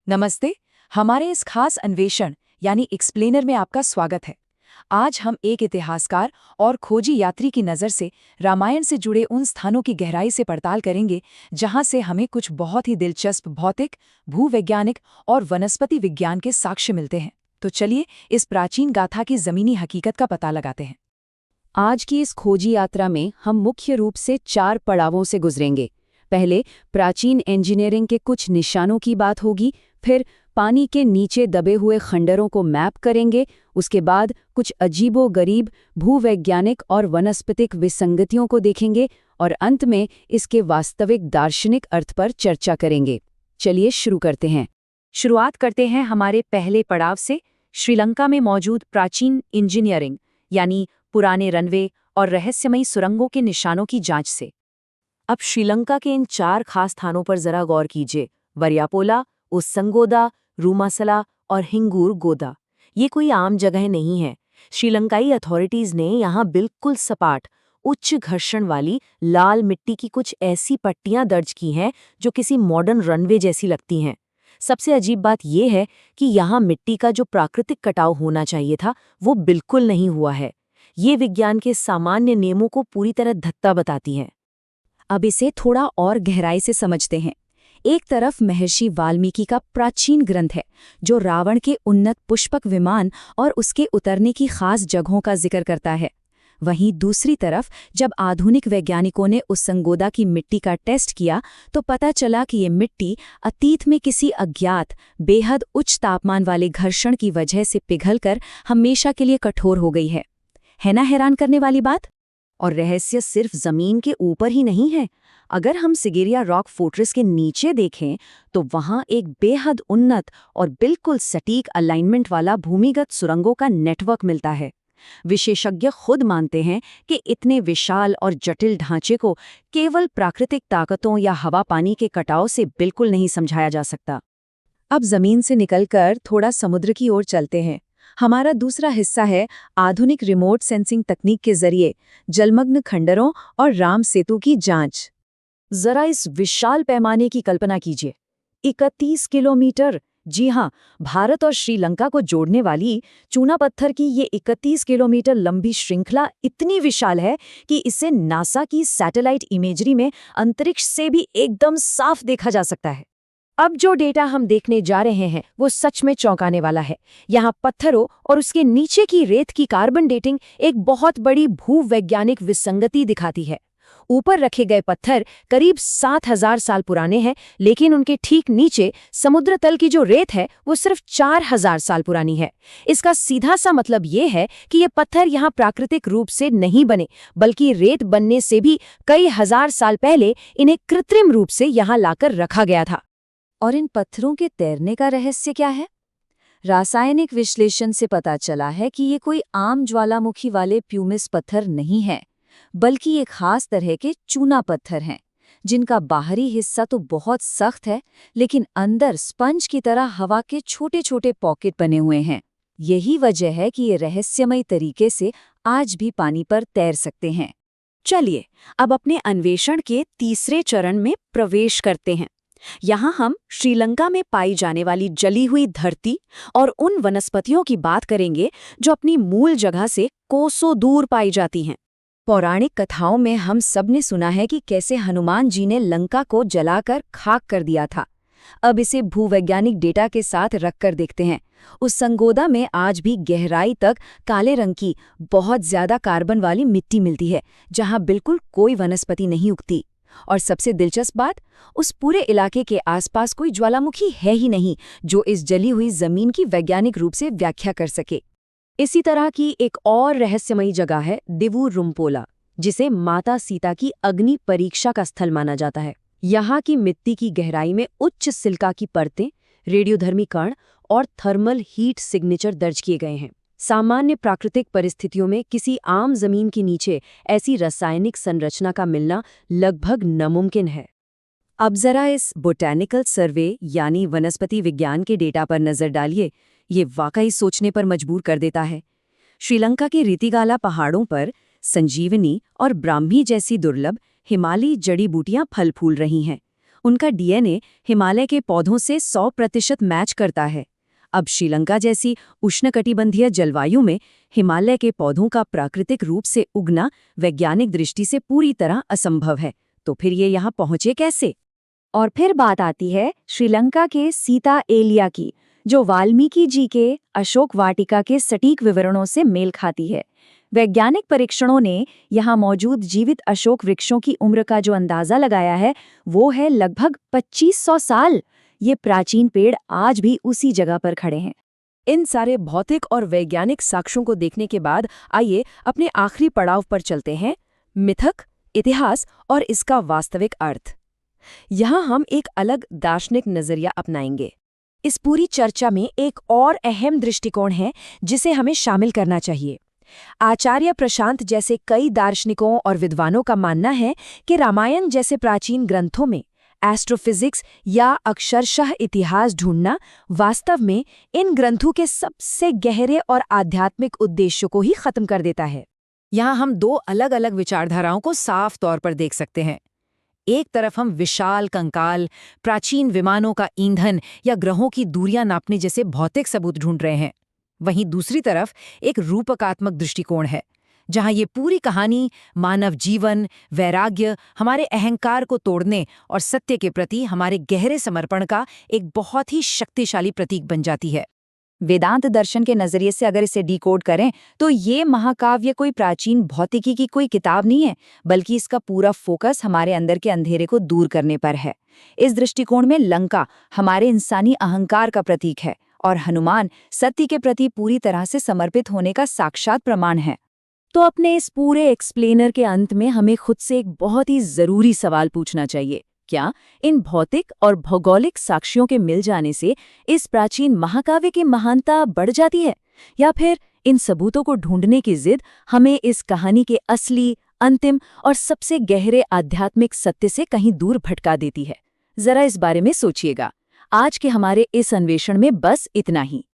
नमस्ते। हमारे इस खास अन्वेषण यानी एक्सप्लेनर में आपका स्वागत है। आज हम एक इतिहासकार और खोजी यात्री की नज़र से रामायण से जुड़े उन स्थानों की गहराई से पड़ताल करेंगे जहां से हमें कुछ बहुत ही दिलचस्प भौतिक, भूवैज्ञानिक और वनस्पति विज्ञान के साक्ष्य मिलते हैं। तो चलिए इस प्राचीन गाथा की ज़मीनी हकीकत का पता लगाते हैं। आज की इस खोजी यात्रा में हम मुख्य रूप से 4 पड़ावों से गुजरेंगे। पहले प्राचीन इंजीनियरिंग के कुछ निशानों की बात होगी, फिर पानी के नीचे दबे हुए खंडरों को मैप करेंगे, उसके बाद कुछ अजीबो-गरीब भूवैज्ञानिक और वनस्पतिक विसंगतियों को देखेंगे और अंत में इसके वास्तविक दार्शनिक अर्थ पर चर्चा करेंगे। चलिए शुरू करते हैं। शुरुआत करते हैं हमारे पहले पड़ाव से, श्रीलंका में मौजूद प्राचीन इंजीनियरिंग यानी पुराने रनवे और रहस्यमयी सुरंगों के निशानों की जांच से। अब श्रीलंका के इन 4 खास स्थानों पर जरा गौर कीजिए। वरियापोला, उस्संगोदा, रूमासला और हिंगूर गोदा। ये कोई आम जगह नहीं है। श्रीलंकाई अथॉरिटीज ने यहाँ बिल्कुल सपाट, उच्च घर्षण वाली लाल मिट्टी की कुछ ऐसी पट्टियां दर्ज की हैं जो किसी मॉडर्न रनवे जैसी लगती हैं। सबसे अजीब बात यह है कि यहाँ मिट्टी का जो प्राकृतिक कटाव होना चाहिए था वो बिल्कुल नहीं हुआ है। ये विज्ञान के सामान्य नियमों को पूरी तरह धत्ता बताती हैं। अब इसे थोड़ा और गहराई से समझते हैं। एक तरफ महर्षि वाल्मीकि का प्राचीन ग्रंथ है जो रावण के उन्नत पुष्पक विमान और उसके उतरने की खास जगहों का जिक्र करता है। वहीं दूसरी तरफ जब आधुनिक वैज्ञानिकों ने उस्संगोदा की मिट्टी का टेस्ट किया तो पता चला कि ये मिट्टी अतीत में किसी अज्ञात बेहद उच्च तापमान वाले घर्षण की वजह से पिघलकर हमेशा के लिए कठोर हो गई है ना हैरान करने वाली बात? और रहस्य सिर्फ जमीन के ऊपर ही नहीं है। अगर हम सिगेरिया रॉक फोर्ट्रेस के नीचे देखें तो वहां एक बेहद उन्नत और बिल्कुल सटीक अलाइनमेंट वाला भूमिगत सुरंगों का नेटवर्क मिलता है। विशेषज्ञ खुद मानते हैं कि इतने विशाल और जटिल ढांचे को केवल प्राकृतिक ताकतों या हवा पानी के कटाव से बिल्कुल नहीं समझाया जा सकता। अब जमीन से निकलकर थोड़ा समुद्र की ओर चलते हैं। हमारा दूसरा हिस्सा है आधुनिक रिमोट सेंसिंग तकनीक के जरिए जलमग्न खंडरों और राम सेतु की जांच। जरा इस विशाल पैमाने की कल्पना कीजिए। 31 किलोमीटर, जी हाँ, भारत और श्रीलंका को जोड़ने वाली चूना पत्थर की ये 31 किलोमीटर लंबी श्रृंखला इतनी विशाल है कि इसे नासा की सैटेलाइट इमेजरी में अंतरिक्ष से भी एकदम साफ देखा जा सकता है। अब जो डेटा हम देखने जा रहे हैं वो सच में चौंकाने वाला है। यहाँ पत्थरों और उसके नीचे की रेत की कार्बन डेटिंग एक बहुत बड़ी भूवैज्ञानिक विसंगति दिखाती है। ऊपर रखे गए पत्थर करीब 7000 साल पुराने हैं, लेकिन उनके ठीक नीचे समुद्र तल की जो रेत है वो सिर्फ 4000 साल पुरानी है। इसका सीधा सा मतलब ये है कि ये पत्थर यहाँ प्राकृतिक रूप से नहीं बने, बल्कि रेत बनने से भी कई हजार साल पहले इन्हें कृत्रिम रूप से यहाँ लाकर रखा गया था। और इन पत्थरों के तैरने का रहस्य क्या है? रासायनिक विश्लेषण से पता चला है कि ये कोई आम ज्वालामुखी वाले प्यूमिस पत्थर नहीं है, बल्कि ये खास तरह के चूना पत्थर हैं, जिनका बाहरी हिस्सा तो बहुत सख्त है, लेकिन अंदर स्पंज की तरह हवा के छोटे छोटे पॉकेट बने हुए हैं। यही वजह है कि ये रहस्यमय तरीके से आज भी पानी पर तैर सकते हैं। चलिए अब अपने अन्वेषण के तीसरे चरण में प्रवेश करते हैं। यहाँ हम श्रीलंका में पाई जाने वाली जली हुई धरती और उन वनस्पतियों की बात करेंगे जो अपनी मूल जगह से कोसों दूर पाई जाती हैं। पौराणिक कथाओं में हम सब ने सुना है कि कैसे हनुमान जी ने लंका को जलाकर खाक कर दिया था। अब इसे भूवैज्ञानिक डेटा के साथ रखकर देखते हैं। उस्संगोदा में आज भी गहराई तक काले रंग की बहुत ज्यादा कार्बन वाली मिट्टी मिलती है, जहाँ बिल्कुल कोई वनस्पति नहीं उगती। और सबसे दिलचस्प बात, उस पूरे इलाके के आसपास कोई ज्वालामुखी है ही नहीं जो इस जली हुई जमीन की वैज्ञानिक रूप से व्याख्या कर सके। इसी तरह की एक और रहस्यमयी जगह है दिवु रुम्पोला, जिसे माता सीता की अग्नि परीक्षा का स्थल माना जाता है। यहाँ की मिट्टी की गहराई में उच्च सिलिका की परतें, रेडियोधर्मी कण और थर्मल हीट सिग्नेचर दर्ज किए गए हैं। सामान्य प्राकृतिक परिस्थितियों में किसी आम जमीन के नीचे ऐसी रासायनिक संरचना का मिलना लगभग नामुमकिन है। अब जरा इस बोटैनिकल सर्वे यानी वनस्पति विज्ञान के डेटा पर नजर डालिए। ये वाकई सोचने पर मजबूर कर देता है। श्रीलंका के रीतिगाला पहाड़ों पर संजीवनी और ब्राह्मी जैसी दुर्लभ हिमालयी जड़ी बूटियां फल फूल रही हैं। उनका डीएनए हिमालय के पौधों से 100% मैच करता है। अब श्रीलंका जैसी उष्णकटिबंधीय जलवायु में हिमालय के पौधों का प्राकृतिक रूप से उगना वैज्ञानिक दृष्टि से पूरी तरह असंभव है। तो फिर ये यहाँ पहुँचे कैसे? और फिर बात आती है श्रीलंका के सीता एलिया की, जो वाल्मीकि जी के अशोक वाटिका के सटीक विवरणों से मेल खाती है। वैज्ञानिक परीक्षणों ने यहाँ मौजूद जीवित अशोक वृक्षों की उम्र का जो अंदाजा लगाया है वो है लगभग 2500 साल। ये प्राचीन पेड़ आज भी उसी जगह पर खड़े हैं। इन सारे भौतिक और वैज्ञानिक साक्ष्यों को देखने के बाद आइए अपने आखिरी पड़ाव पर चलते हैं, मिथक, इतिहास और इसका वास्तविक अर्थ। यहाँ हम एक अलग दार्शनिक नजरिया अपनाएंगे। इस पूरी चर्चा में एक और अहम दृष्टिकोण है जिसे हमें शामिल करना चाहिए। आचार्य प्रशांत जैसे कई दार्शनिकों और विद्वानों का मानना है कि रामायण जैसे प्राचीन ग्रंथों में एस्ट्रोफिजिक्स या अक्षरशः इतिहास ढूंढना वास्तव में इन ग्रंथों के सबसे गहरे और आध्यात्मिक उद्देश्यों को ही खत्म कर देता है। यहाँ हम दो अलग अलग विचारधाराओं को साफ तौर पर देख सकते हैं। एक तरफ हम विशाल कंकाल, प्राचीन विमानों का ईंधन या ग्रहों की दूरियां नापने जैसे भौतिक सबूत ढूंढ रहे हैं। वहीं दूसरी तरफ एक रूपकात्मक दृष्टिकोण है, जहां ये पूरी कहानी मानव जीवन, वैराग्य, हमारे अहंकार को तोड़ने और सत्य के प्रति हमारे गहरे समर्पण का एक बहुत ही शक्तिशाली प्रतीक बन जाती है। वेदांत दर्शन के नजरिए से अगर इसे डिकोड करें तो ये महाकाव्य कोई प्राचीन भौतिकी की कोई किताब नहीं है, बल्कि इसका पूरा फोकस हमारे अंदर के अंधेरे को दूर करने पर है। इस दृष्टिकोण में लंका हमारे इंसानी अहंकार का प्रतीक है और हनुमान सत्य के प्रति पूरी तरह से समर्पित होने का साक्षात प्रमाण है। तो अपने इस पूरे एक्सप्लेनर के अंत में हमें खुद से एक बहुत ही जरूरी सवाल पूछना चाहिए, क्या इन भौतिक और भौगोलिक साक्ष्यों के मिल जाने से इस प्राचीन महाकाव्य की महानता बढ़ जाती है, या फिर इन सबूतों को ढूंढने की जिद हमें इस कहानी के असली, अंतिम और सबसे गहरे आध्यात्मिक सत्य से कहीं दूर भटका देती है? जरा इस बारे में सोचिएगा। आज के हमारे इस अन्वेषण में बस इतना ही।